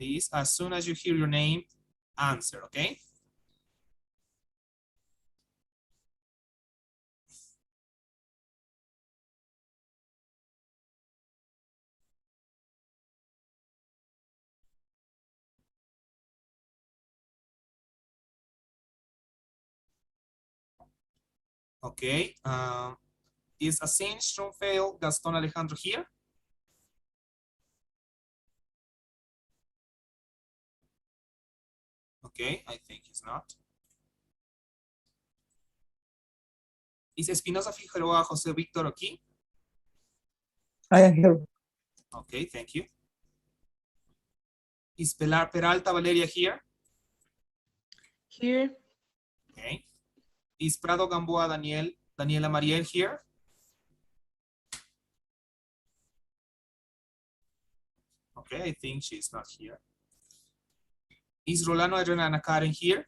Please, as soon as you hear your name, answer, okay? Okay. Is Asin Stromfeld Gaston Alejandro here? Okay, I think he's not. Is Espinosa Figueroa Jose Victor aquí? I am here. Okay, thank you. Is Pilar Peralta Valeria here? Here. Okay. Is Prado Gamboa Daniela Mariel here? Okay, I think she's not here. Is Rolando Adriana Karen here?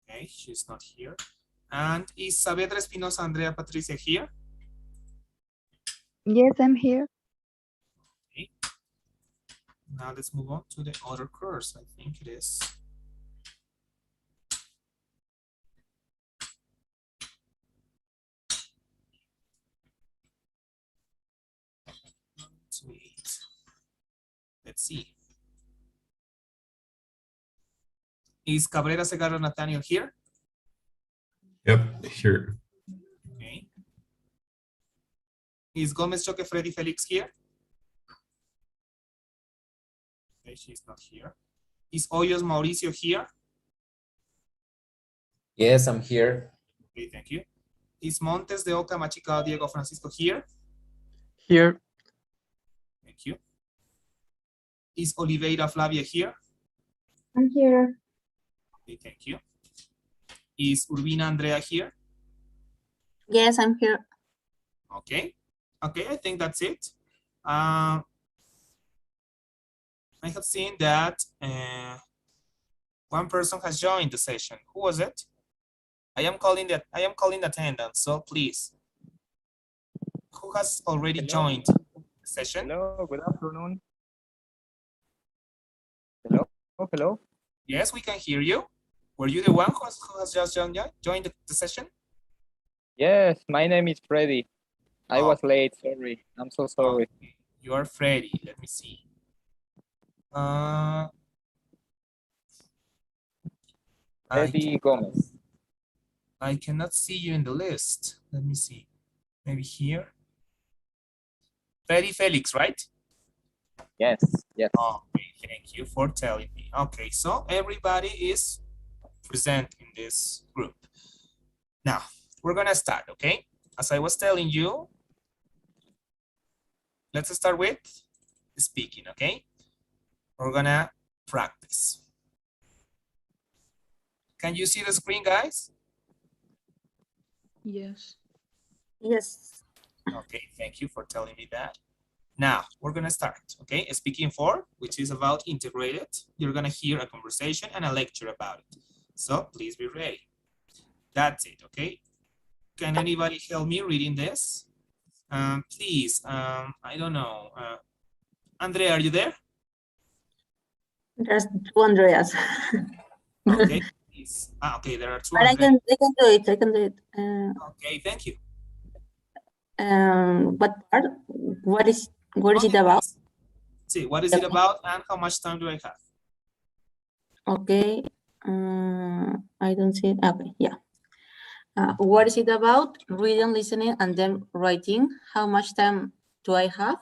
Okay, she's not here. And is Saavedra Espinosa Andrea Patricia here? Yes, I'm here. Okay. Now let's move on to the other course. I think it is. Sweet. Let's see. Is Cabrera Segarra Nathaniel here? Yep, here. Okay. Is Gomez Choque Freddy Felix here? Okay, she's not here. Is Hoyos Mauricio here? Yes, I'm here. Okay, thank you. Is Montes de Oca Machicao Diego Francisco here? Here. Thank you. Is Oliveira Flavia here? I'm here. Okay, thank you. Is Urbina Andrea here? Yes, I'm here. Okay. Okay, I think that's it. I have seen that one person has joined the session. Who was it? I am calling the attendance, so please. Who has already joined the session? Hello, good afternoon. Hello, hello. Yes, we can hear you. Were you the one who has just joined the session? Yes, my name is Freddy. I Oh. was late, sorry. I'm so sorry. Okay. You are Freddy. Let me see. Freddy Gomez. I cannot see you in the list. Let me see. Maybe here. Freddy Felix, right? Yes, yes. Okay, thank you for telling me. Okay, so everybody is present in this group. Now, we're gonna start, okay? As I was telling you, let's start with speaking, okay? We're gonna practice. Can you see the screen, guys? Yes. Yes. Okay, thank you for telling me that. Now, we're gonna start, okay? Speaking 4, which is about integrated. You're gonna hear a conversation and a lecture about it. So please be ready. That's it, okay? Can anybody help me reading this? Please, I don't know. Andrea, are you there? There's two Andreas. Okay, please. Okay, there are two But I Andreas. can do it. I can do it. Okay, thank you. What part? What is it about? See, what is it about and how much time do I have? Okay. I don't see it. Okay, yeah. What is it about? Reading, listening, and then writing. How much time do I have?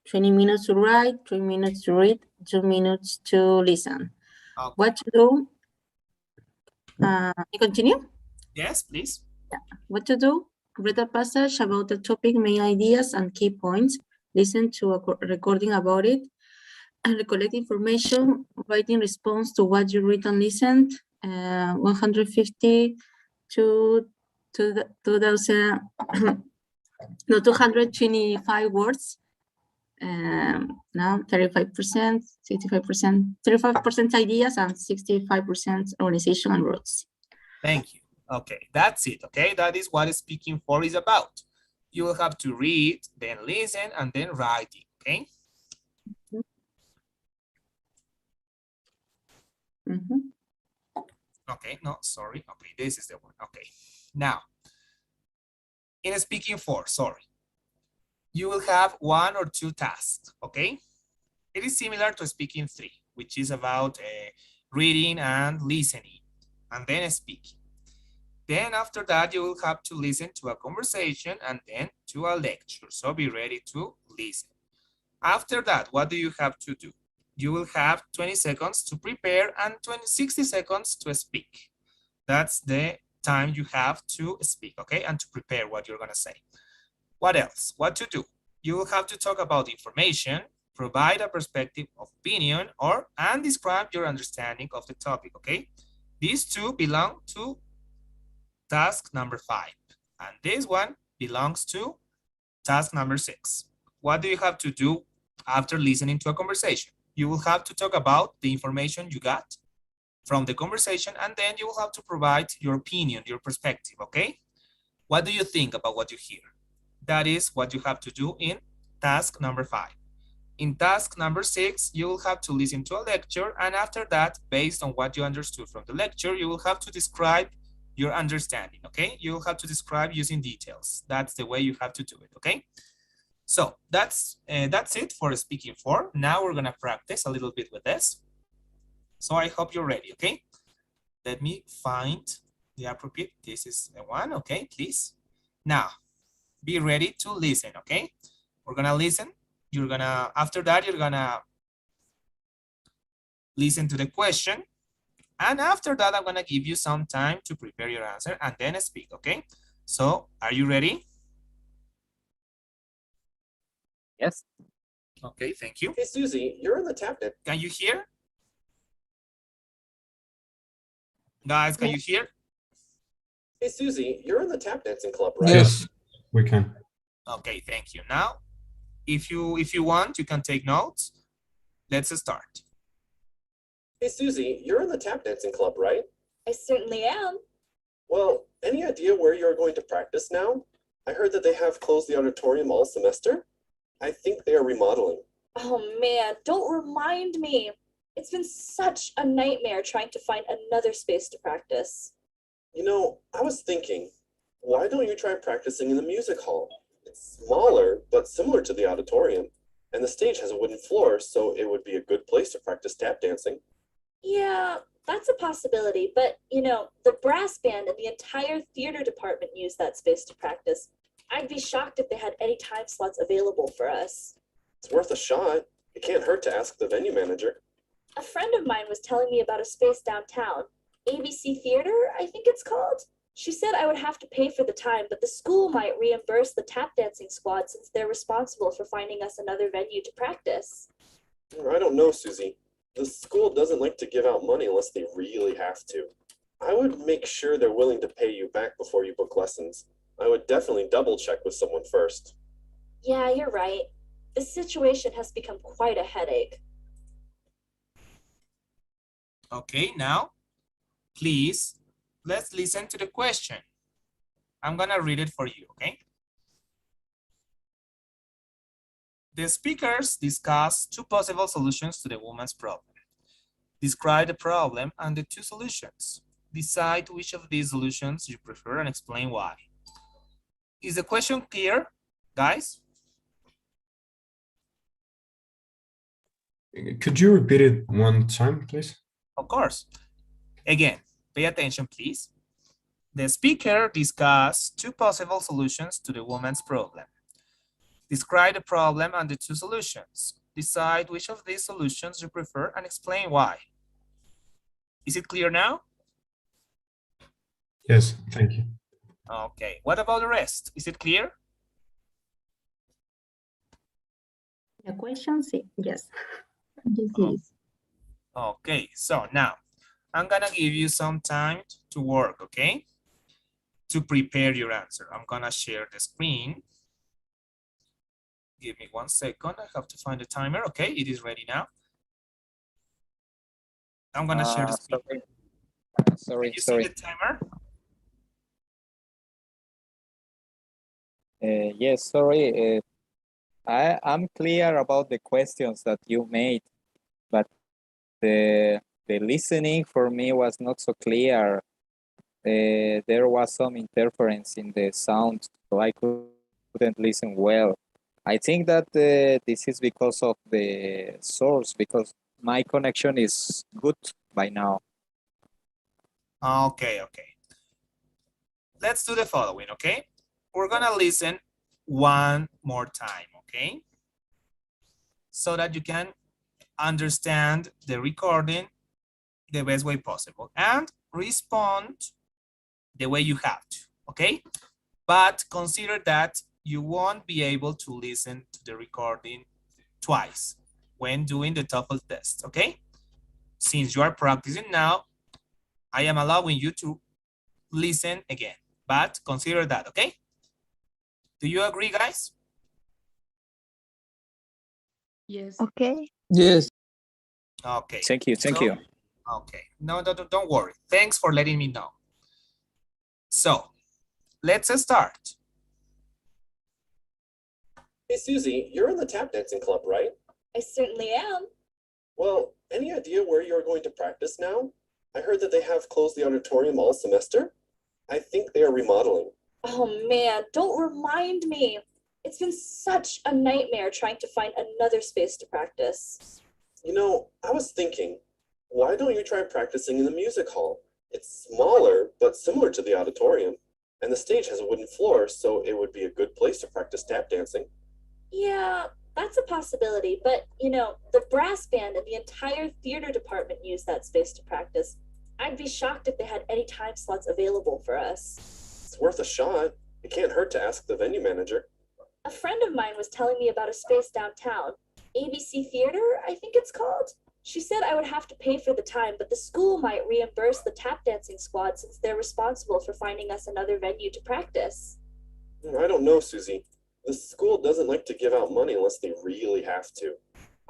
20 minutes to write, 3 minutes to read, 2 minutes to listen. Okay. What to do? You continue? Yes, please. What to do? Read a passage about the topic, main ideas and key points. Listen to a recording about it and recollect information. Write in response to what you read and listened. 150 to 2000, no, 225 words. Now 35%, 65%, 35% ideas and 65% organization and rules. Thank you. Okay, that's it. Okay, that is what speaking 4 is about. You will have to read, then listen, and then write it. Okay. Mhm. Okay, no, sorry. Okay, this is the one. Okay, now, in speaking 4, sorry, you will have 1 or 2 tasks, okay? It is similar to speaking 3, which is about reading and listening, and then speaking. Then after that, you will have to listen to a conversation and then to a lecture. So be ready to listen. After that, what do you have to do? You will have 20 seconds to prepare and 60 seconds to speak. That's the time you have to speak, okay? And to prepare what you're gonna say. What else? What to do? You will have to talk about information, provide a perspective of opinion, and describe your understanding of the topic, okay? These two belong to task number 5. And this one belongs to task number 6. What do you have to do after listening to a conversation? You will have to talk about the information you got from the conversation, and then you will have to provide your opinion, your perspective, okay? What do you think about what you hear? That is what you have to do in task number 5. In task number 6, you will have to listen to a lecture, and after that, based on what you understood from the lecture, you will have to describe your understanding, okay? You will have to describe using details. That's the way you have to do it, okay? So that's it for speaking 4. Now we're gonna practice a little bit with this. So I hope you're ready, okay? Let me find the appropriate, this is the one, okay, please. Now, be ready to listen, okay? We're gonna listen. You're gonna, after that, you're gonna listen to the question. And after that, I'm gonna give you some time to prepare your answer and then speak, okay? So, are you ready? Yes. Okay, thank you. Hey, Susie, you're in the tap dance. Can you hear? Guys, can you hear? Hey, Susie, you're in the tap dancing club, right? Yes, we can. Okay, thank you. Now, if you want, you can take notes. Let's start. Hey, Susie, you're in the tap dancing club, right? I certainly am. Well, any idea where you're going to practice now? I heard that they have closed the auditorium all semester. I think they are remodeling. Oh man, don't remind me. It's been such a nightmare trying to find another space to practice. You know, I was thinking, why don't you try practicing in the music hall? It's smaller, but similar to the auditorium. And the stage has a wooden floor, so it would be a good place to practice tap dancing. Yeah, that's a possibility, but you know, the brass band and the entire theater department use that space to practice. I'd be shocked if they had any time slots available for us. It's worth a shot. It can't hurt to ask the venue manager. A friend of mine was telling me about a space downtown, ABC Theater, I think it's called. She said I would have to pay for the time, but the school might reimburse the tap dancing squad since they're responsible for finding us another venue to practice. I don't know, Susie. The school doesn't like to give out money unless they really have to. I would make sure they're willing to pay you back before you book lessons. I would definitely double check with someone first. Yeah, you're right. The situation has become quite a headache. Okay, now, please, let's listen to the question. I'm gonna read it for you, okay? The speakers discuss 2 possible solutions to the woman's problem. Describe the problem and the 2 solutions. Decide which of these solutions you prefer and explain why. Is the question clear, guys? Could you repeat it one time, please? Of course. Again, pay attention, please. The speaker discussed 2 possible solutions to the woman's problem. Describe the problem and the 2 solutions. Decide which of these solutions you prefer and explain why. Is it clear now? Yes, thank you. Okay, what about the rest? Is it clear? The question, sí, yes. Yes, Oh. yes. Okay, so now I'm gonna give you some time to work, okay? To prepare your answer. I'm gonna share the screen. Give me 1 second. I have to find the timer. Okay, it is ready now. I'm gonna share the screen. Sorry. Can you see the timer? Yes, sorry. I'm clear about the questions that you made, but the listening for me was not so clear. There was some interference in the sound, so I couldn't listen well. I think that this is because of the source, because my connection is good by now. Okay, okay. Let's do the following, okay? We're gonna listen one more time, okay? So that you can understand the recording the best way possible and respond the way you have to, okay? But consider that you won't be able to listen to the recording twice when doing the TOEFL test, okay? Since you are practicing now, I am allowing you to listen again, but consider that, okay? Do you agree, guys? Yes. Okay. Yes. Okay. Thank you. Thank So- you. Okay. No, don't worry. Thanks for letting me know. So, let's start. Hey, Susie, you're in the tap dancing club, right? I certainly am. Well, any idea where you're going to practice now? I heard that they have closed the auditorium all semester. I think they are remodeling. Oh man, don't remind me. It's been such a nightmare trying to find another space to practice. You know, I was thinking, why don't you try practicing in the music hall? It's smaller, but similar to the auditorium. And the stage has a wooden floor, so it would be a good place to practice tap dancing. Yeah, that's a possibility, but you know, the brass band and the entire theater department use that space to practice. I'd be shocked if they had any time slots available for us. It's worth a shot. It can't hurt to ask the venue manager. A friend of mine was telling me about a space downtown, ABC Theater, I think it's called. She said I would have to pay for the time, but the school might reimburse the tap dancing squad since they're responsible for finding us another venue to practice. I don't know, Susie. The school doesn't like to give out money unless they really have to.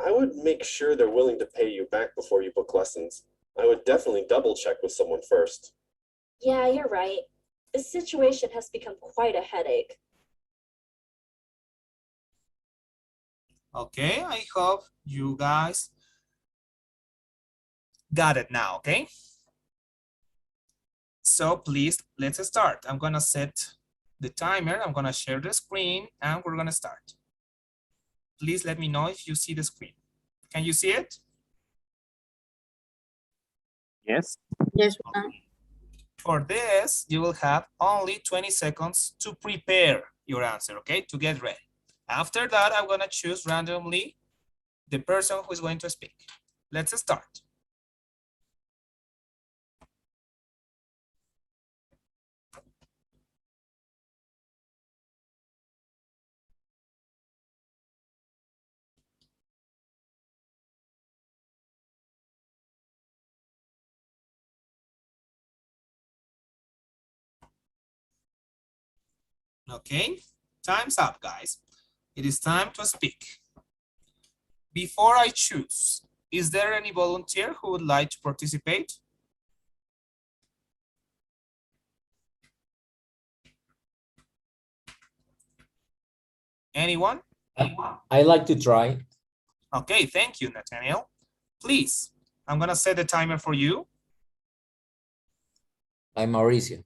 I would make sure they're willing to pay you back before you book lessons. I would definitely double check with someone first. Yeah, you're right. This situation has become quite a headache. Okay, I hope you guys got it now, okay? So please, let's start. I'm gonna set the timer, I'm gonna share the screen, and we're gonna start. Please let me know if you see the screen. Can you see it? Yes. Yes. For this, you will have only 20 seconds to prepare your answer, okay? To get ready. After that, I'm gonna choose randomly the person who is going to speak. Let's start. Okay, time's up, guys. It is time to speak. Before I choose, is there any volunteer who would like to participate? Anyone? I like to try. Okay, thank you, Nathaniel. Please, I'm gonna set the timer for you. I'm Mauricio.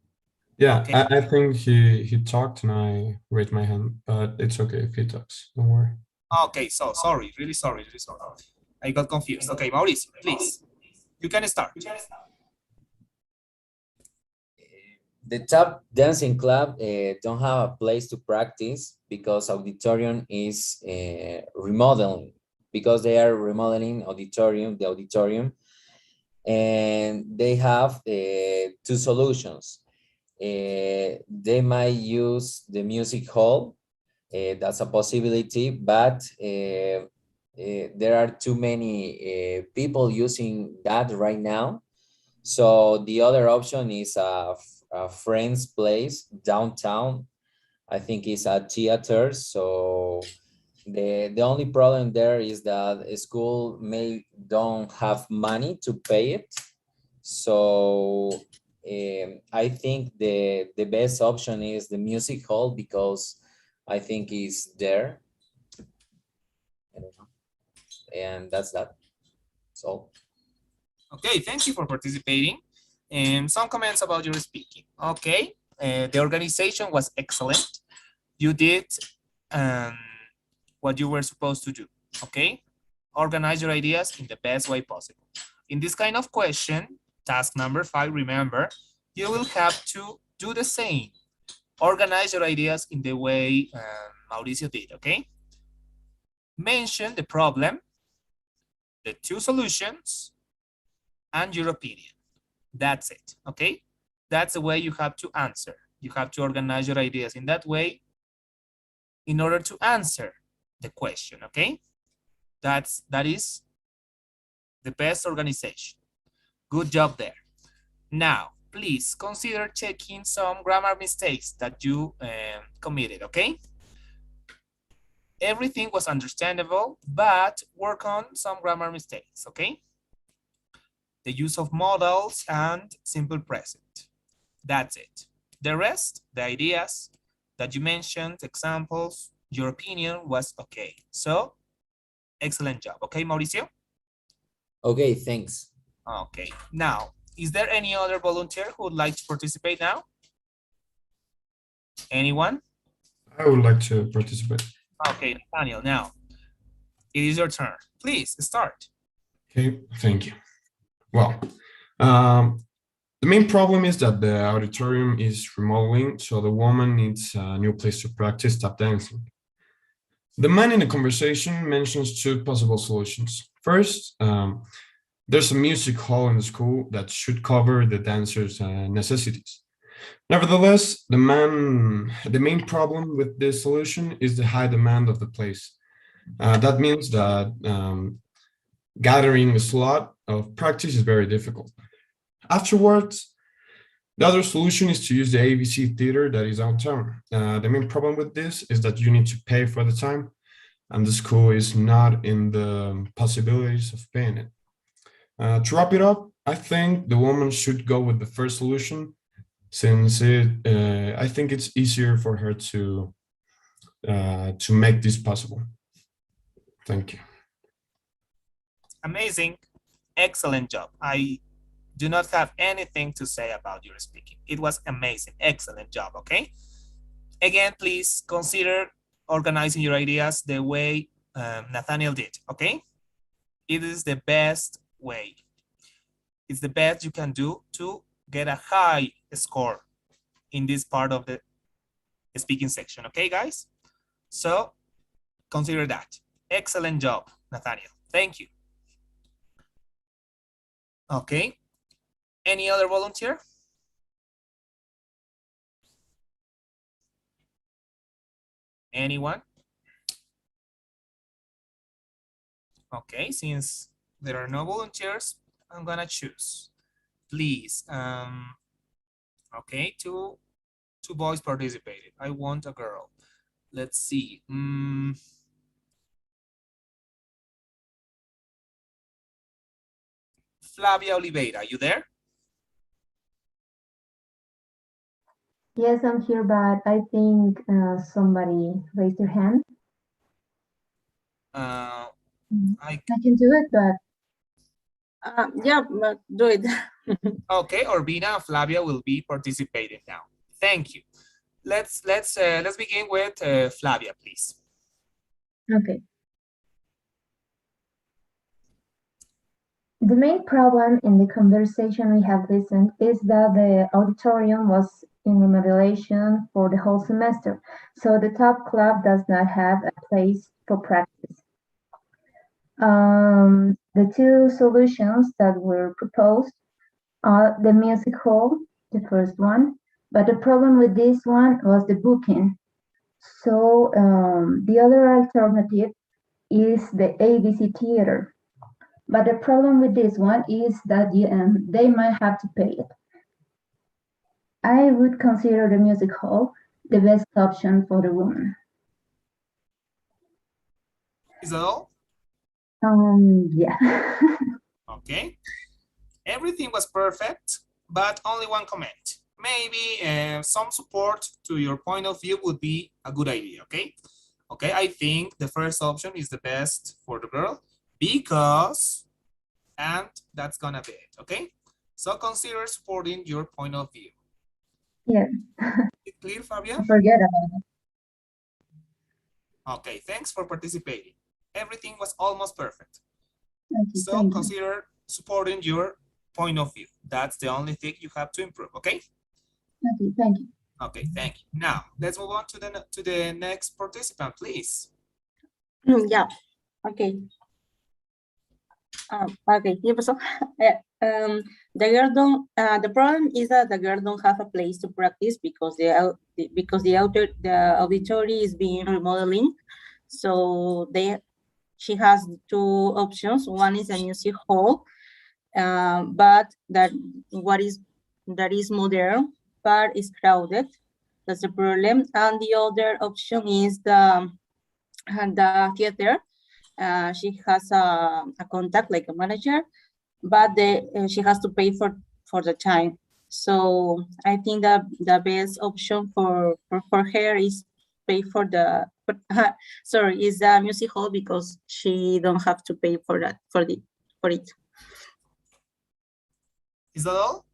Yeah, Okay. I think he talked and I raised my hand, but it's okay if he talks. Don't worry. Okay, so sorry, really sorry. I got confused. Okay, Mauricio, please, you can start. The tap dancing club don't have a place to practice because auditorium is remodeling, because they are remodeling the auditorium, and they have two solutions. They might use the music hall. That's a possibility, but there are too many people using that right now. So the other option is a friend's place downtown. I think it's a theater. So the only problem there is that a school may don't have money to pay it. So I think the best option is the music hall because I think it's there. I don't know. And that's that. So Okay, thank you for participating. And some comments about your speaking. Okay, the organization was excellent. You did um, what you were supposed to do. Okay, organize your ideas in the best way possible. In this kind of question, task number 5, remember, you will have to do the same. Organize your ideas in the way Mauricio did, okay? Mention the problem, the 2 solutions, and your opinion. That's it, okay? That's the way you have to answer. You have to organize your ideas in that way in order to answer the question, okay? That is the best organization. Good job there. Now, please consider checking some grammar mistakes that you committed, okay? Everything was understandable, but work on some grammar mistakes, okay? The use of modals and simple present. That's it. The rest, the ideas that you mentioned, examples, your opinion was okay. So, excellent job. Okay, Mauricio? Okay, thanks. Okay. Now, is there any other volunteer who would like to participate now? Anyone? I would like to participate. Okay, Nathaniel, now it is your turn. Please start. Okay, thank you. Well, the main problem is that the auditorium is remodeling, so the woman needs a new place to practice tap dancing. The man in the conversation mentions 2 possible solutions. First, there's a music hall in the school that should cover the dancer's necessities. Nevertheless, the main problem with this solution is the high demand of the place. That means that gathering a slot of practice is very difficult. Afterwards, the other solution is to use the ABC theater that is downtown. The main problem with this is that you need to pay for the time, and the school is not in the possibilities of paying it. To wrap it up, I think the woman should go with the first solution, since I think it's easier for her to make this possible. Thank you. Amazing. Excellent job. I do not have anything to say about your speaking. It was amazing. Excellent job, okay? Again, please consider organizing your ideas the way Nathaniel did, okay? It is the best way. It's the best you can do to get a high score in this part of the speaking section, okay, guys? So consider that. Excellent job, Nathaniel. Thank you. Okay. Any other volunteer? Anyone? Okay, since there are no volunteers, I'm gonna choose. Please. Okay, two boys participated. I want a girl. Let's see. Flavia Oliveira, you there? Yes, I'm here, but I think somebody raised their hand. I can do it, but Yeah, but do it. okay, Urbina and Flavia will be participating now. Thank you. Let's begin with Flavia, please. okay. The main problem in the conversation we have listened is that the auditorium was in remodelation for the whole semester, so the top club does not have a place for practice. The 2 solutions that were proposed are the music hall, the first one, but the problem with this one was the booking. So the other alternative is the ABC theater. But the problem with this one is that they might have to pay it. I would consider the music hall the best option for the woman. Is that all? Yeah. Okay. Everything was perfect, but only one comment. Maybe some support to your point of view would be a good idea, okay? Okay, I think the first option is the best for the girl because And that's gonna be it, okay? So consider supporting your point of view. Yeah, Is it clear, Fabian? I forget about it. Okay, thanks for participating. Everything was almost perfect. Okay, So thank you. consider supporting your point of view. That's the only thing you have to improve, okay? Okay, thank you. Okay, thank you. Now, let's move on to the next participant, please. Yeah, okay. Okay, ¿qué pasó? The girl don't. The problem is that the girl don't have a place to practice because the auditory is being remodeling. So she has two options. One is a music hall, but that is modern, but is crowded. That's the problem. And the other option is the theater. She has a contact like a manager, but she has to pay for the time. So I think that the best option for her is pay for the sorry, is the music hall because she don't have to pay for that for it. Is that all?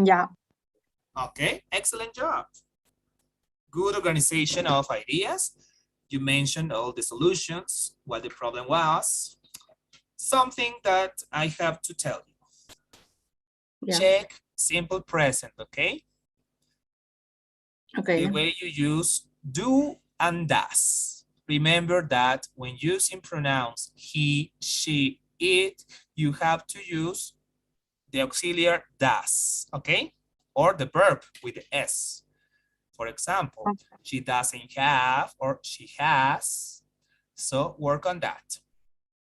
Yeah. Okay, excellent job. Good organization of ideas. You mentioned all the solutions, what the problem was. Something that I have to tell you. Yeah. Check simple present, okay? Okay. The way you use do and does. Remember that when using pronouns he, she, it, you have to use the auxiliary does, okay? Or the verb with the S. For example, she doesn't have or she has. So work on that.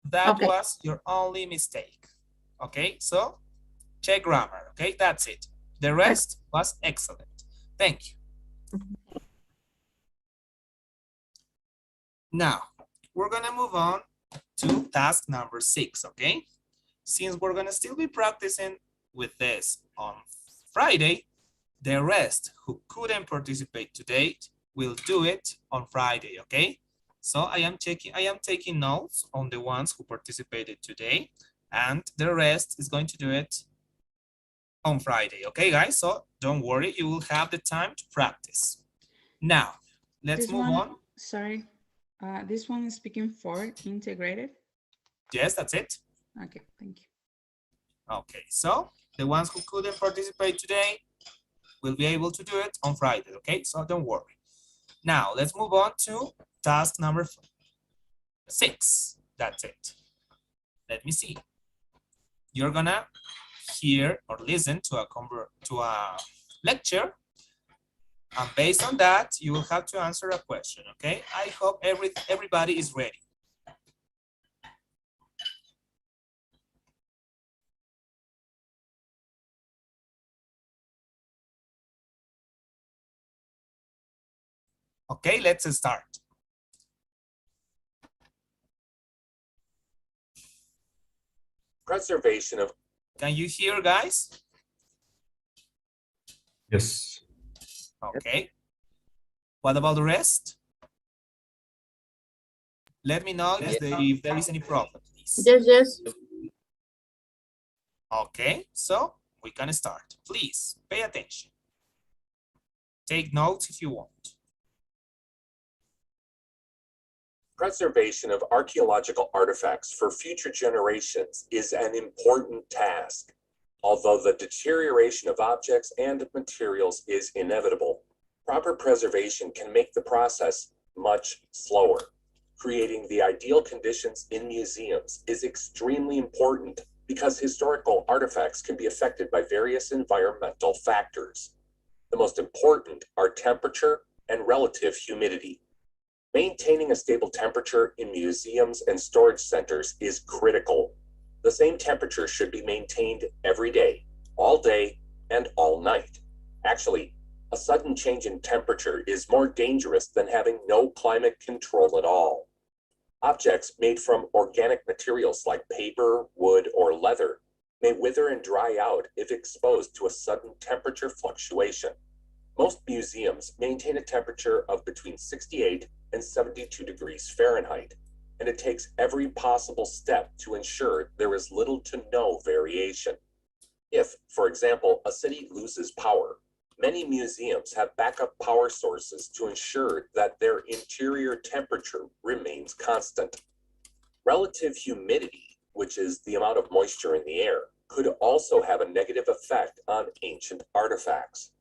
That Okay. was your only mistake. Okay, so check grammar. Okay, that's it. The rest was excellent. Thank you. Now, we're gonna move on to task number 6, okay? Since we're gonna still be practicing with this on Friday, the rest who couldn't participate today will do it on Friday, okay? So I am taking notes on the ones who participated today, and the rest is going to do it on Friday, okay, guys? So don't worry, you will have the time to practice. Now, let's move on. Sorry, this one is speaking for integrated. Yes, that's it. Okay, thank you. Okay, so the ones who couldn't participate today will be able to do it on Friday, okay? So don't worry. Now, let's move on to task number 6. That's it. Let me see. You're gonna hear or listen to a lecture, and based on that, you will have to answer a question, okay? I hope everybody is ready. Okay, let's start. Preservation of. Can you hear, guys? Yes. Okay. What about the rest? Let me know if there is any problem, please. Yes. Okay, so we can start. Please pay attention. Take notes if you want. Preservation of archaeological artifacts for future generations is an important task. Although the deterioration of objects and materials is inevitable, proper preservation can make the process much slower. Creating the ideal conditions in museums is extremely important because historical artifacts can be affected by various environmental factors. The most important are temperature and relative humidity. Maintaining a stable temperature in museums and storage centers is critical. The same temperature should be maintained every day, and all night. Actually, a sudden change in temperature is more dangerous than having no climate control at all. Objects made from organic materials like paper, wood, or leather may wither and dry out if exposed to a sudden temperature fluctuation. Most museums maintain a temperature of between 68 and 72 degrees Fahrenheit, and it takes every possible step to ensure there is little to no variation. If, for example, a city loses power, many museums have backup power sources to ensure that their interior temperature remains constant. Relative humidity, which is the amount of moisture in the air, could also have a negative effect on ancient artifacts.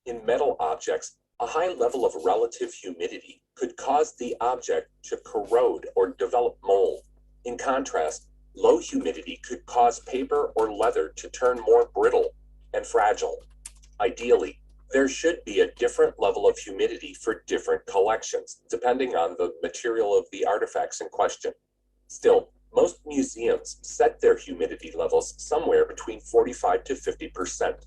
In metal objects, a high level of relative humidity could cause the object to corrode or develop mold. In contrast, low humidity could cause paper or leather to turn more brittle and fragile. Ideally, there should be a different level of humidity for different collections, depending on the material of the artifacts in question. Still, most museums set their humidity levels somewhere between 45 to 50%.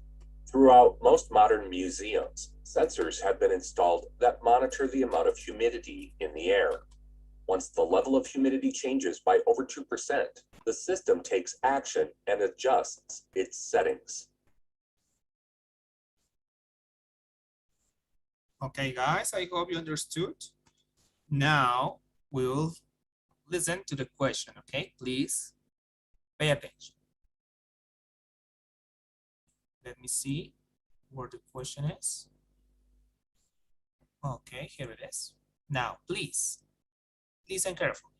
Throughout most modern museums, sensors have been installed that monitor the amount of humidity in the air. Once the level of humidity changes by over 2%, the system takes action and adjusts its settings. Okay, guys, I hope you understood. Now we'll listen to the question, okay? Please pay attention. Let me see where the question is. Okay, here it is. Now, please listen carefully.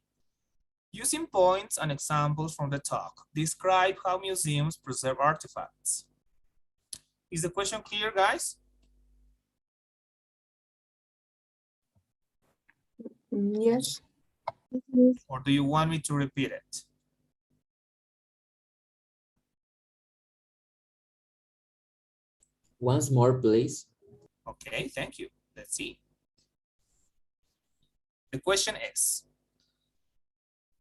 Using points and examples from the talk, describe how museums preserve artifacts. Is the question clear, guys? Yes. Or do you want me to repeat it? Once more, please. Okay, thank you. Let's see. The question is,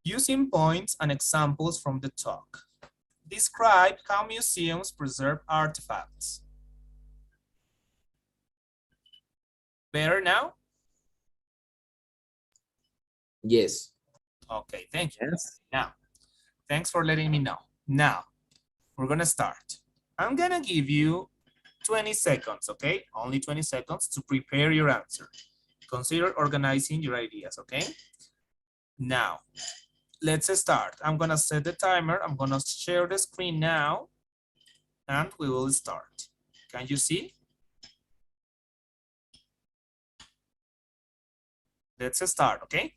using points and examples from the talk, describe how museums preserve artifacts. Better now? Yes. Okay, thank you. Yes. Now, thanks for letting me know. Now, we're gonna start. I'm gonna give you 20 seconds, okay? Only 20 seconds to prepare your answer. Consider organizing your ideas, okay? Now, let's start. I'm gonna set the timer. I'm gonna share the screen now, and we will start. Can you see? Let's start, okay?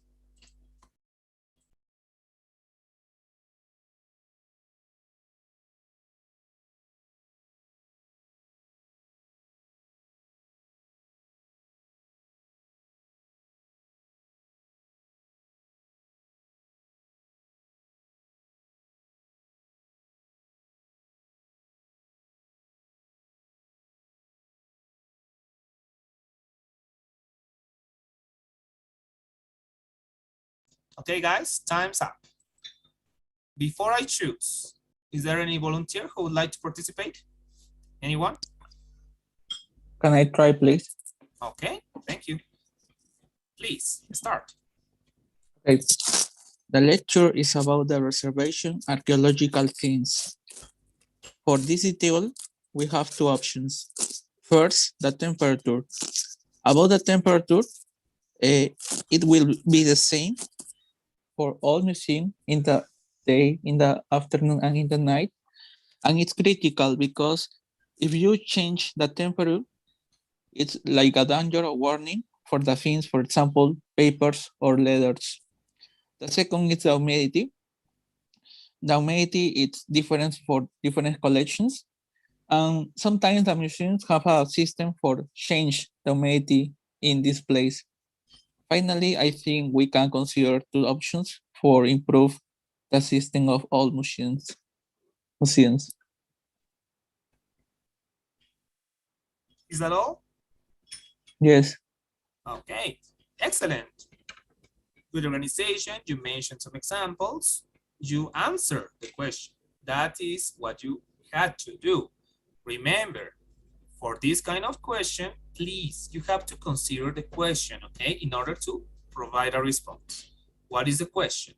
Okay, guys, time's up. Before I choose, is there any volunteer who would like to participate? Anyone? Can I try, please? Okay, thank you. Please start. Okay. The lecture is about the reservation archaeological things. For this detail, we have two options. First, the temperature. About the temperature, it will be the same for all museums in the day, in the afternoon, and in the night. And it's critical because if you change the temperature, it's like a danger or warning for the things, for example, papers or leathers. The second is the humidity. The humidity is different for different collections. And sometimes the museums have a system for change the humidity in this place. Finally, I think we can consider two options for improve the system of all museums. Is that all? Yes. Okay, excellent. Good organization, you mentioned some examples. You answered the question. That is what you had to do. Remember, for this kind of question, please, you have to consider the question, okay, in order to provide a response. What is the question?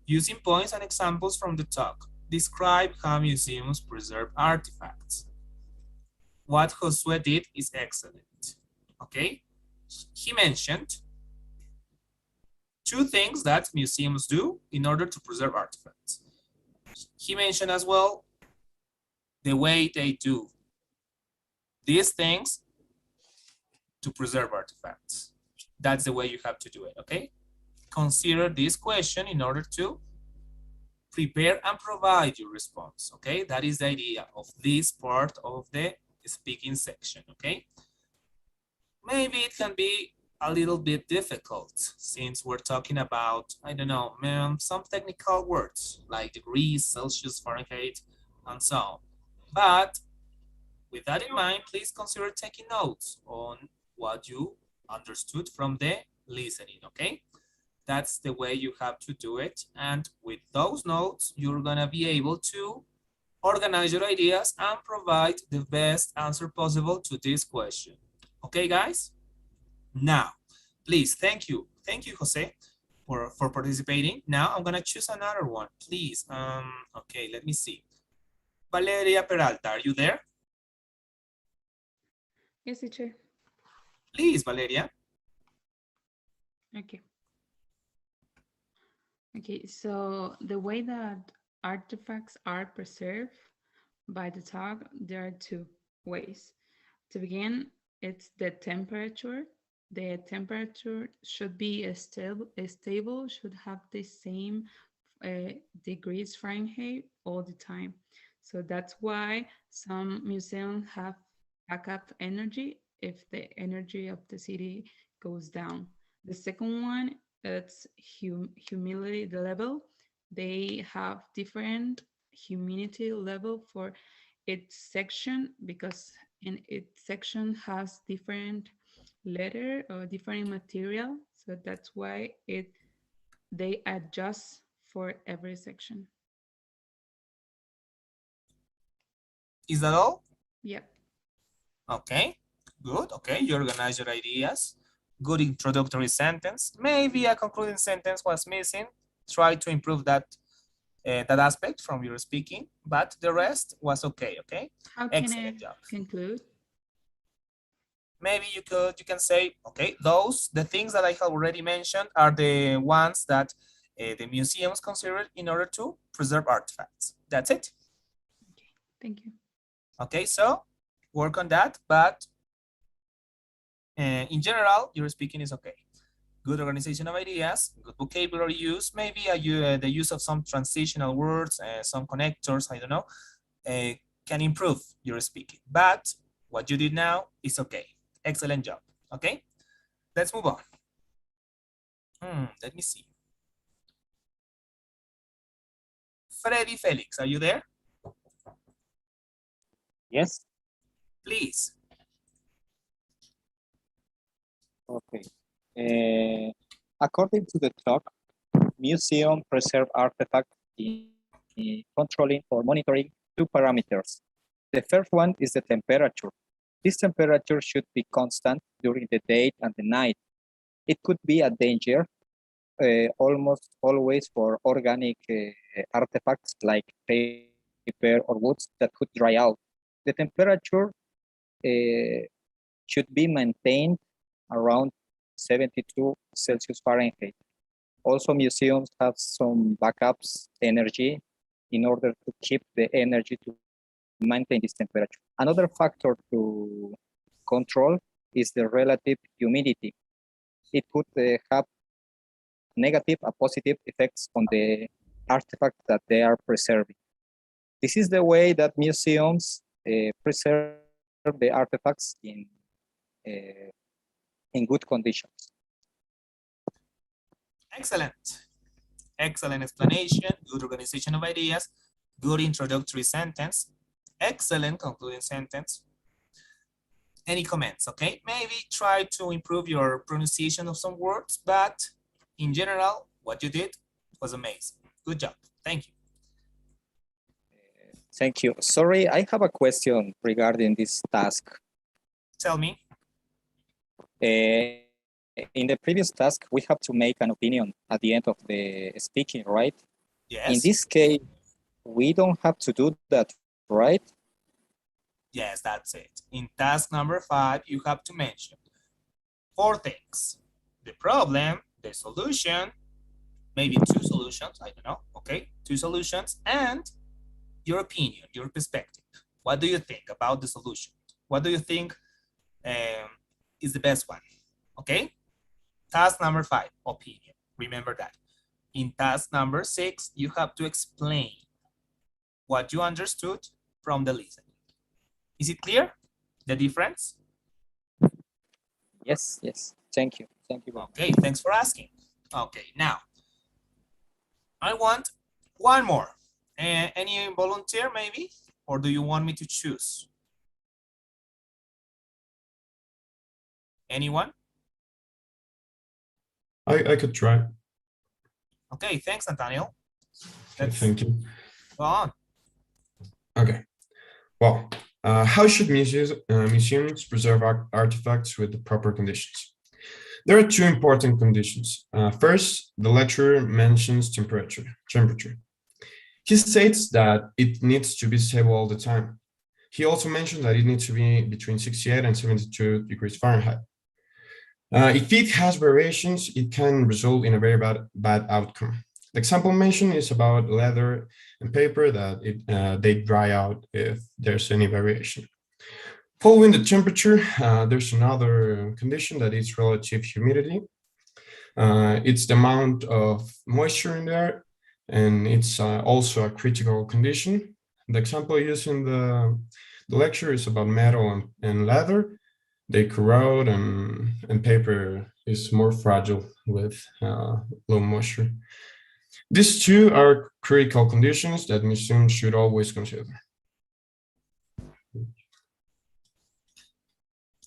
Using points and examples from the talk, describe how museums preserve artifacts. What Josue did is excellent, okay? He mentioned two things that museums do in order to preserve artifacts. He mentioned as well the way they do these things to preserve artifacts. That's the way you have to do it, okay? Consider this question in order to prepare and provide your response, okay? That is the idea of this part of the speaking section, okay? Maybe it can be a little bit difficult since we're talking about, I don't know, some technical words like degrees, Celsius, Fahrenheit, and so on. But with that in mind, please consider taking notes on what you understood from the listening, okay? That's the way you have to do it. And with those notes, you're gonna be able to organize your ideas and provide the best answer possible to this question. Okay, guys? Now, please, thank you. Thank you, Jose, for participating. Now I'm gonna choose another one, please. Okay, let me see. Valeria Peralta, are you there? Yes, teacher. Please, Valeria. Okay. Okay, so the way that artifacts are preserved by the talk, there are two ways. To begin, it's the temperature. The temperature should be stable, should have the same degrees Fahrenheit all the time. So that's why some museums have backup energy if the energy of the city goes down. The second one, it's humidity level. They have different humidity level for its section because in its section has different letter or different material. So that's why they adjust for every section. Is that all? Yep. Okay, good. Okay, you organize your ideas. Good introductory sentence. Maybe a concluding sentence was missing. Try to improve that that aspect from your speaking, but the rest was okay. Okay. How can Excellent I job. conclude? Maybe you can say, okay, the things that I have already mentioned are the ones that the museums consider in order to preserve artifacts. That's it. Okay, thank you. Okay, so work on that, but in general, your speaking is okay. Good organization of ideas, good vocabulary use, maybe the use of some transitional words, some connectors, I don't know, can improve your speaking. But what you did now is okay. Excellent job. Okay, let's move on. Let me see. Freddy Felix, are you there? Yes. Please. Okay. According to the talk, museum preserve artifacts in controlling or monitoring two parameters. The first one is the temperature. This temperature should be constant during the day and the night. It could be a danger almost always for organic artifacts like paper or woods that could dry out. The temperature should be maintained around 72 Celsius Fahrenheit. Also, museums have some backups energy in order to keep the energy to maintain this temperature. Another factor to control is the relative humidity. It could have negative and positive effects on the artifacts that they are preserving. This is the way that museums preserve the artifacts in good conditions. Excellent. Excellent explanation, good organization of ideas, good introductory sentence, excellent concluding sentence. Any comments, okay? Maybe try to improve your pronunciation of some words, but in general, what you did was amazing. Good job. Thank you. Thank you. Sorry, I have a question regarding this task. Tell me. In the previous task, we have to make an opinion at the end of the speaking, right? Yes. In this case, we don't have to do that, right? Yes, that's it. In task number 5, you have to mention 4 things: the problem, the solution, maybe 2 solutions, I don't know, okay? 2 solutions and your opinion, your perspective. What do you think about the solution? What do you think is the best one, okay? Task number 5, opinion. Remember that. In task number 6, you have to explain what you understood from the listening. Is it clear, the difference? Yes, yes. Thank you. Thank you. Okay, thanks for asking. Okay, now, I want one more. Any volunteer maybe? Or do you want me to choose? Anyone? I could try. Okay, thanks, Nathaniel. Okay, Let's thank you. go on. Okay. Well, how should museums preserve artifacts with the proper conditions? There are 2 important conditions. First, the lecturer mentions temperature. He states that it needs to be stable all the time. He also mentioned that it needs to be between 68 and 72 degrees Fahrenheit. If it has variations, it can result in a very bad outcome. The example mentioned is about leather and paper that they dry out if there's any variation. Following the temperature, there's another condition that is relative humidity. It's the amount of moisture in there, and it's also a critical condition. The example used in the lecture is about metal and leather. They corrode, and paper is more fragile with low moisture. These 2 are critical conditions that museums should always consider.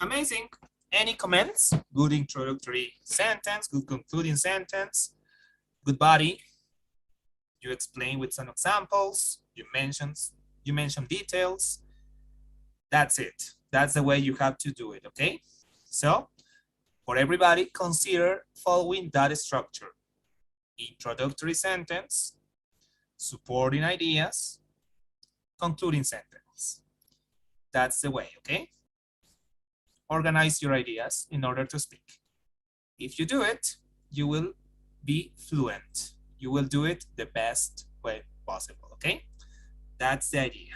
Amazing. Any comments? Good introductory sentence, good concluding sentence, good body. You explain with some examples, you mention details. That's it. That's the way you have to do it, okay? So, for everybody, consider following that structure. Introductory sentence, supporting ideas, concluding sentence. That's the way, okay? Organize your ideas in order to speak. If you do it, you will be fluent. You will do it the best way possible, okay? That's the idea.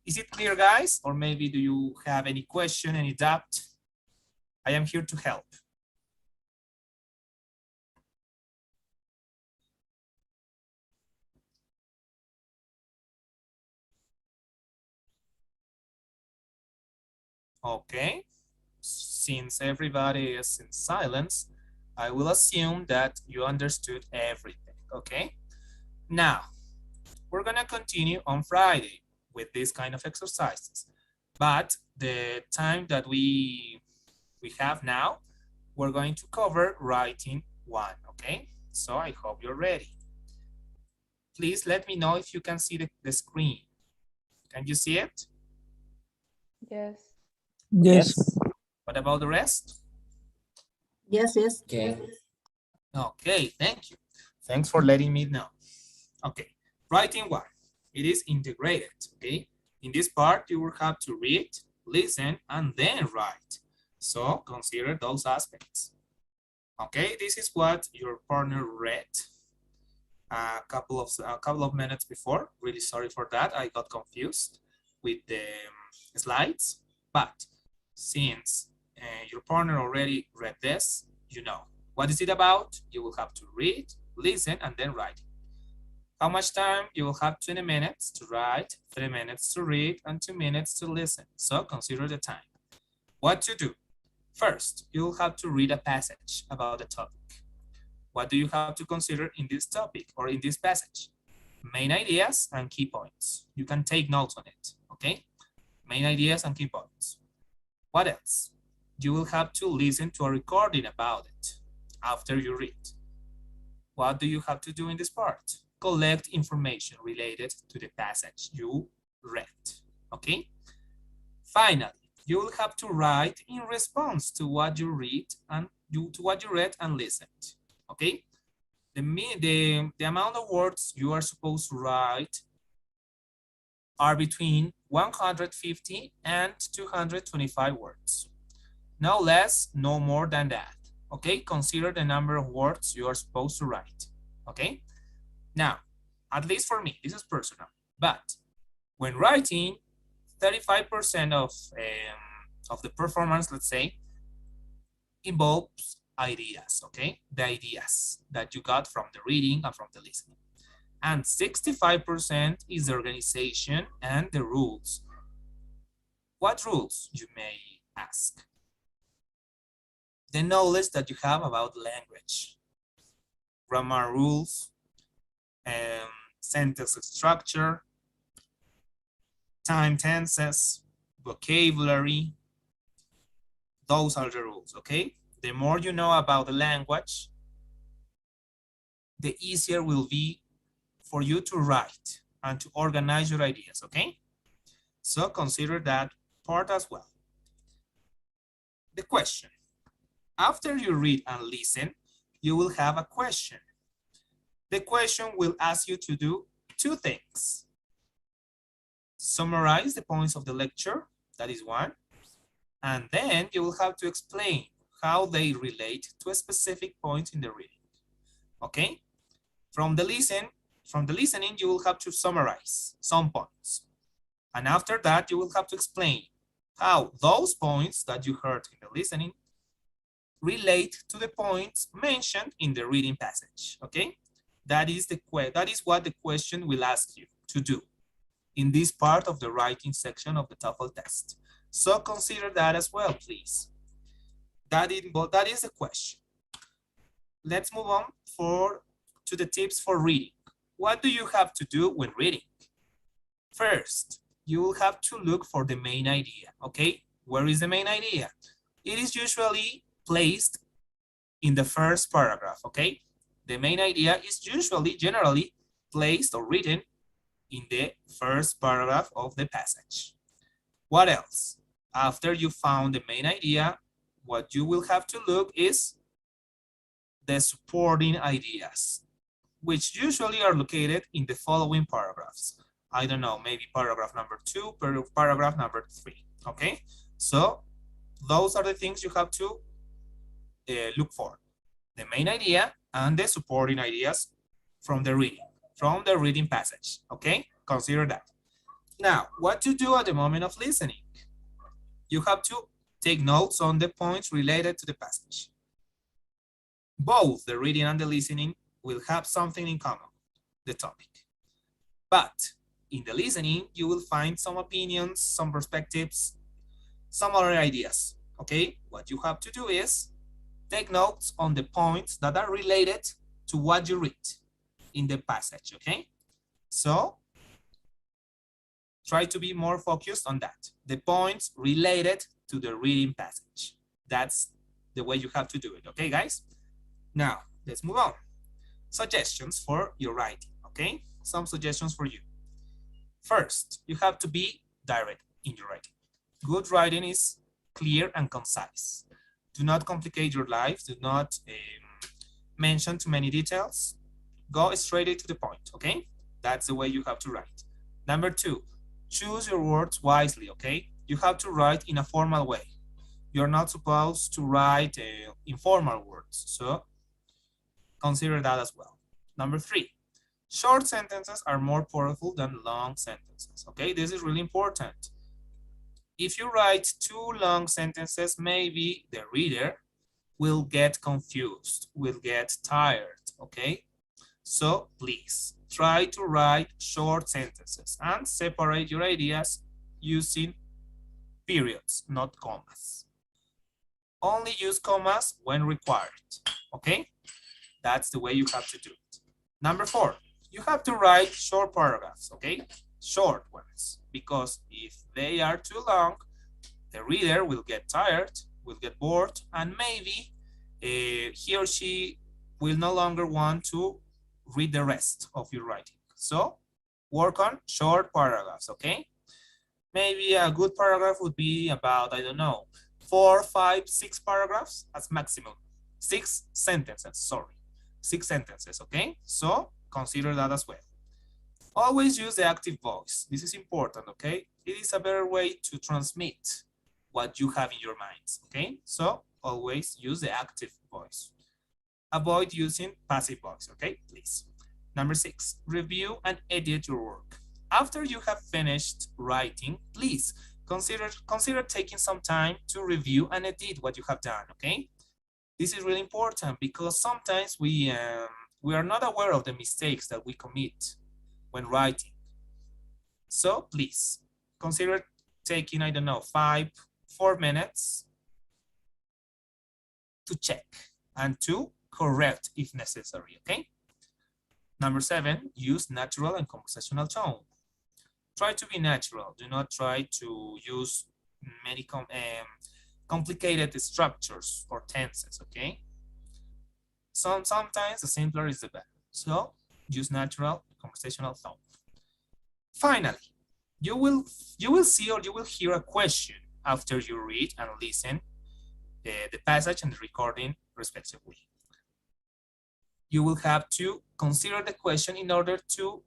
Is it clear, guys? Or maybe do you have any question, any doubt? I am here to help. Okay, since everybody is in silence, I will assume that you understood everything, okay? Now, we're gonna continue on Friday with this kind of exercises. But the time that we have now, we're going to cover writing 1, okay? So I hope you're ready. Please let me know if you can see the screen. Can you see it? Yes. Yes. What about the rest? Yes, yes. Okay. Okay, thank you. Thanks for letting me know. Okay, writing 1. It is integrated, okay? In this part, you will have to read, listen, and then write. So consider those aspects. Okay, this is what your partner read a couple of minutes before. Really sorry for that. I got confused with the slides, but since your partner already read this, you know what is it about. You will have to read, listen, and then write. How much time? You will have 20 minutes to write, 3 minutes to read, and 2 minutes to listen. So consider the time. What to do? First, you'll have to read a passage about the topic. What do you have to consider in this topic or in this passage? Main ideas and key points. You can take notes on it, okay? Main ideas and key points. What else? You will have to listen to a recording about it after you read. What do you have to do in this part? Collect information related to the passage you read, okay? Finally, you will have to write in response to what you read and listened, okay? The amount of words you are supposed to write are between 150 and 225 words. No less, no more than that, okay? Consider the number of words you are supposed to write. okay? Now, at least for me, this is personal, but when writing, 35% of the performance, let's say, involves ideas, okay? The ideas that you got from the reading and from the listening. And 65% is the organization and the rules. What rules, you may ask? The knowledge that you have about language, grammar rules, sentence structure, time tenses, vocabulary. Those are the rules, okay? The more you know about the language, the easier will be for you to write and to organize your ideas, okay? So consider that part as well. The question. After you read and listen, you will have a question. The question will ask you to do two things. Summarize the points of the lecture, that is one, and then you will have to explain how they relate to a specific point in the reading, okay? From the listening, you will have to summarize some points. And after that, you will have to explain how those points that you heard in the listening relate to the points mentioned in the reading passage, okay? That is what the question will ask you to do in this part of the writing section of the TOEFL test. So consider that as well, please. That is the question. Let's move on to the tips for reading. What do you have to do when reading? First, you will have to look for the main idea, okay? Where is the main idea? It is usually placed in the first paragraph, okay? The main idea is generally placed or written in the first paragraph of the passage. What else? After you found the main idea, what you will have to look is the supporting ideas, which usually are located in the following paragraphs. I don't know, maybe paragraph number 2, paragraph number 3, okay? So those are the things you have to look for. The main idea and the supporting ideas from the reading passage, okay? Consider that. Now, what to do at the moment of listening? You have to take notes on the points related to the passage. Both the reading and the listening will have something in common, the topic. But in the listening, you will find some opinions, some perspectives, some other ideas, okay? What you have to do is take notes on the points that are related to what you read in the passage, okay? So try to be more focused on that. The points related to the reading passage. That's the way you have to do it, okay, guys? Now, let's move on. Suggestions for your writing, okay? Some suggestions for you. First, you have to be direct in your writing. Good writing is clear and concise. Do not complicate your life. Do not mention too many details. Go straight to the point, okay? That's the way you have to write. Number 2, choose your words wisely, okay? You have to write in a formal way. You're not supposed to write informal words, so consider that as well. Number 3, short sentences are more powerful than long sentences, okay? This is really important. If you write too long sentences, maybe the reader will get confused, will get tired, okay? So please try to write short sentences and separate your ideas using periods, not commas. Only use commas when required, okay? That's the way you have to do it. Number 4, you have to write short paragraphs, okay? Short ones, because if they are too long, the reader will get tired, will get bored, and maybe he or she will no longer want to read the rest of your writing. So work on short paragraphs, okay? Maybe a good paragraph would be about, I don't know, 4, 5, 6 paragraphs as maximum. 6 sentences, sorry. 6 sentences, okay? So consider that as well. Always use the active voice. This is important, okay? It is a better way to transmit what you have in your minds, okay? So always use the active voice. Avoid using passive voice, okay, please. Number 6, review and edit your work. After you have finished writing, please consider taking some time to review and edit what you have done, okay? This is really important because sometimes we are not aware of the mistakes that we commit when writing. So please consider taking, I don't know, 4 minutes to check and to correct if necessary, okay? Number 7, use natural and conversational tone. Try to be natural. Do not try to use many complicated structures or tenses, okay? Sometimes the simpler is the better. So use natural conversational tone. Finally, you will see or you will hear a question after you read and listen the passage and the recording respectively. You will have to consider the question in order to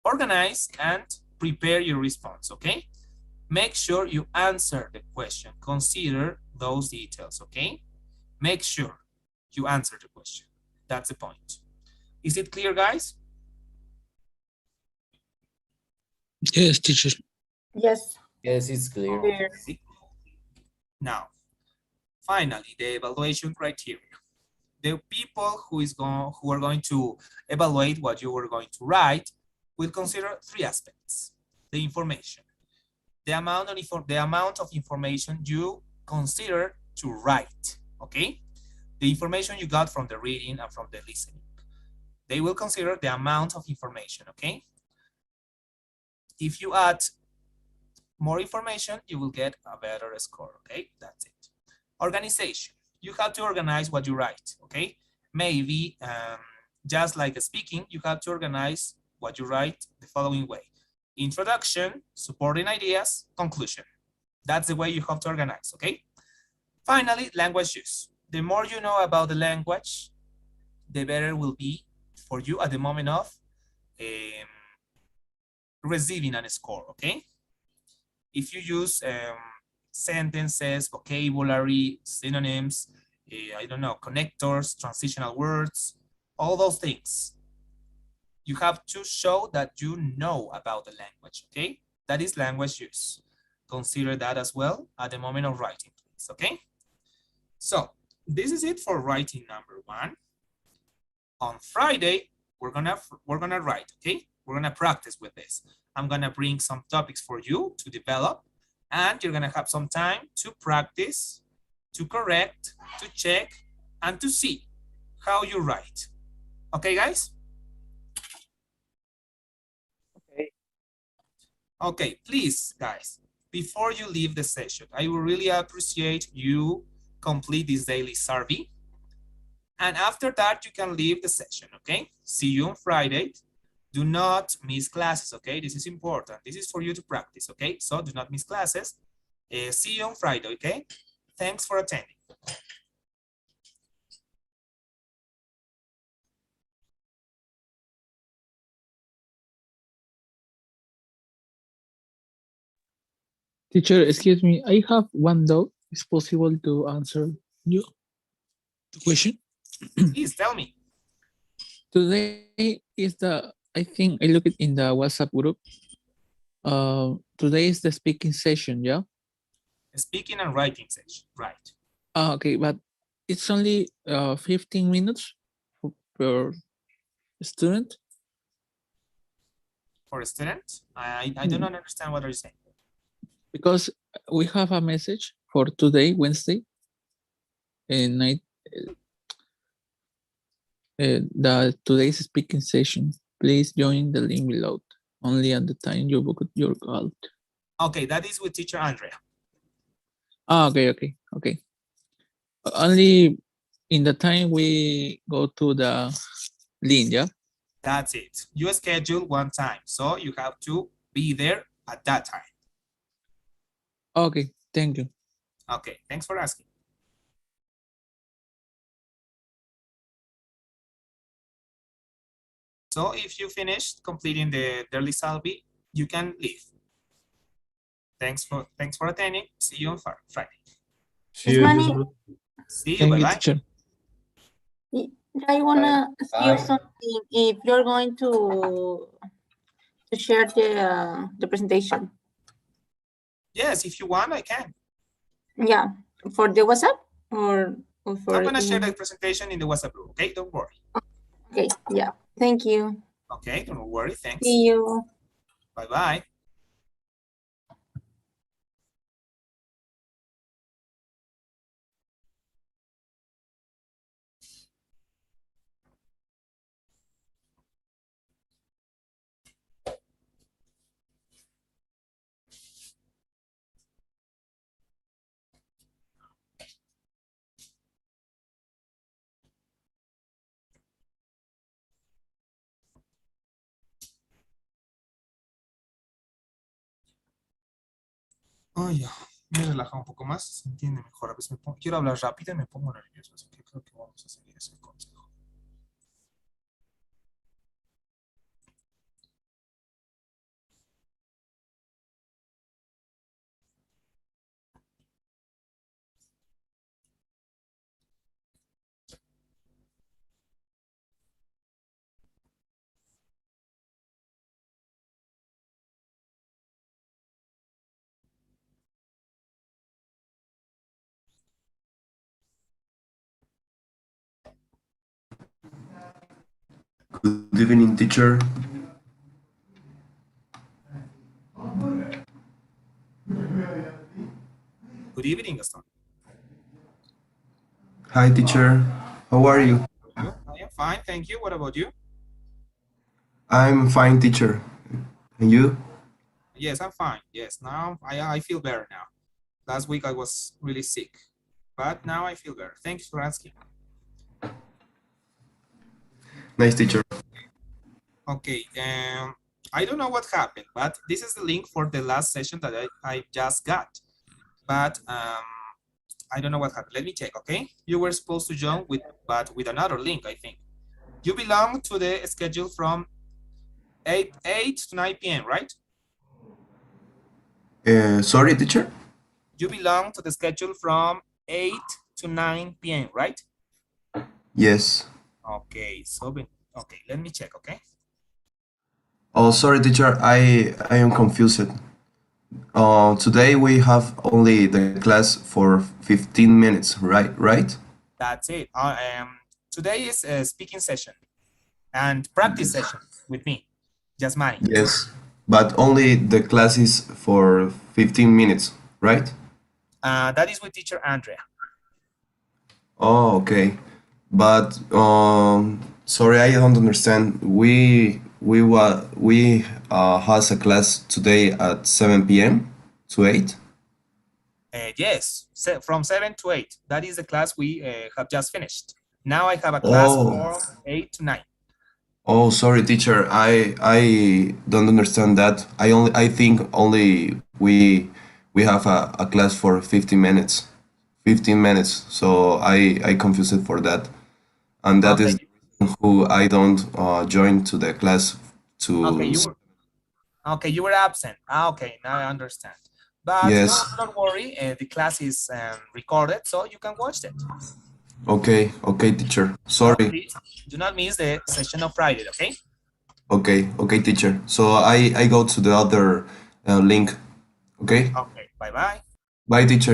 organize and prepare your response, okay? Make sure you answer the question. Consider those details, okay? Make sure you answer the question. That's the point. Is it clear, guys? Yes, teacher. Yes. Yes, it's clear. Now, finally, the evaluation criteria. The people who are going to evaluate what you are going to write will consider 3 aspects. The information, the amount of information you consider to write, okay? The information you got from the reading and from the listening. They will consider the amount of information, okay? If you add more information, you will get a better score, okay? That's it. Organization. You have to organize what you write, okay? Maybe just like speaking, you have to organize what you write the following way. Introduction, supporting ideas, conclusion. That's the way you have to organize, okay? Finally, language use. The more you know about the language, the better it will be for you at the moment of receiving a score, okay? If you use sentences, vocabulary, synonyms, I don't know, connectors, transitional words, all those things, you have to show that you know about the language, okay? That is language use. Consider that as well at the moment of writing, please, okay? So this is it for writing number 1. On Friday, we're gonna write, okay? We're gonna practice with this. I'm gonna bring some topics for you to develop, and you're gonna have some time to practice, to correct, to check, and to see how you write. Okay, guys? Okay. Okay, please, guys, before you leave the session, I would really appreciate you complete this daily survey. And after that, you can leave the session, okay? See you on Friday. Do not miss classes, okay? This is important. This is for you to practice, okay? So do not miss classes. See you on Friday, okay? Thanks for attending. Teacher, excuse me, I have one doubt. Is possible to answer you the question? Please tell me. Today is I think I look it in the WhatsApp group. Today is the speaking session, yeah? Speaking and writing session, right. Okay, but it's only 15 minutes per student. For a student? I do not understand what you're saying. Because we have a message for today, Wednesday, and today's speaking session. Please join the link below. Only at the time you book your call. Okay, that is with teacher Andrea. Okay. Only in the time we go to the link, yeah? That's it. You schedule one time, so you have to be there at that time. Okay, thank you. Okay, thanks for asking. So if you finished completing the daily survey, you can leave. Thanks for attending. See you on Friday. See you. Money. See you. Thank you, Bye-bye. teacher. I wanna ask you Bye. something. If you're going to share the presentation, Yes, if you want, I can. yeah, for the WhatsApp or for I'm gonna share the email? presentation in the WhatsApp group, okay? Don't worry. Okay, yeah. Thank you. Okay, don't worry, thanks. See you. Bye-bye. Ay, ya, me relaja un poco más, se entiende mejor. A veces quiero hablar rápido y me pongo nervioso, así que creo que vamos a seguir ese consejo. Good evening, teacher. Good evening, Gaston. Hi, teacher. How are you? I am fine, thank you. What about you? I'm fine, teacher. And you? Yes, I'm fine. Yes, now I feel better now. Last week I was really sick, but now I feel better. Thanks for asking. Nice, teacher. Okay, I don't know what happened, but this is the link for the last session that I just got. But I don't know what happened. Let me check, okay? You were supposed to join with another link, I think. You belong to the schedule from 8 to 9 p.m., right? Sorry, teacher? You belong to the schedule from 8 to 9 p.m., right? Yes. Okay, okay, let me check, okay? Oh, sorry, teacher. I am confused. Today we have only the class for 15 minutes, right? Right? That's it. Today is a speaking session and practice session with me, just mine. Yes. But only the class is for 15 minutes, right? That is with teacher Andrea. Oh, okay. But sorry, I don't understand. We has a class today at 7 p.m. to 8. Yes, from 7 to 8. That is the class we have just finished. Now I have a class Oh, from 8 to 9. oh, sorry, teacher. I don't understand that. I think only we have a class for 15 minutes. 15 minutes. So I confused for that. And that is Okay, the reason who I don't join to the class okay, to. you were absent. Okay, now I understand. But Yes. don't worry, the class is recorded, so you can watch it. Okay, okay, teacher. So Sorry. please do not miss the session of Friday, okay? Okay, okay, teacher. So I go to the other link. Okay. Okay, bye-bye. Bye, teacher.